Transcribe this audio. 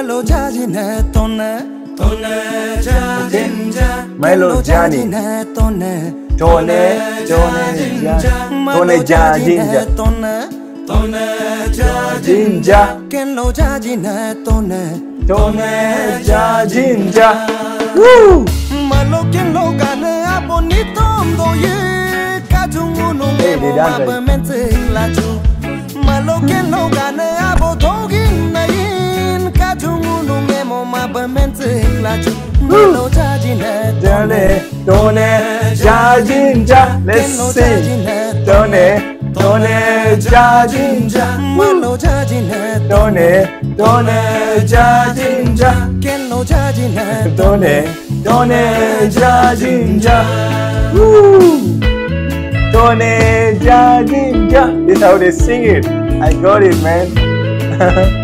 Malo jajine tonne jajinja Malo jajine tonne jajinja jajinja Kelo jajine tonne jajinja Woo! Malo kelo gane abonito mdoye Kajungu nunge mo abamente laju Malo kelo gane abotogi nayin Kajungu nunge mo abamente laju Malo jajine Tone jajinja Let's sing Tone jajinja Malo jajine Tone jajinja Kelo jajine Tone jajinja Woo! Tone jajinja. This is how they sing it. I got it, man.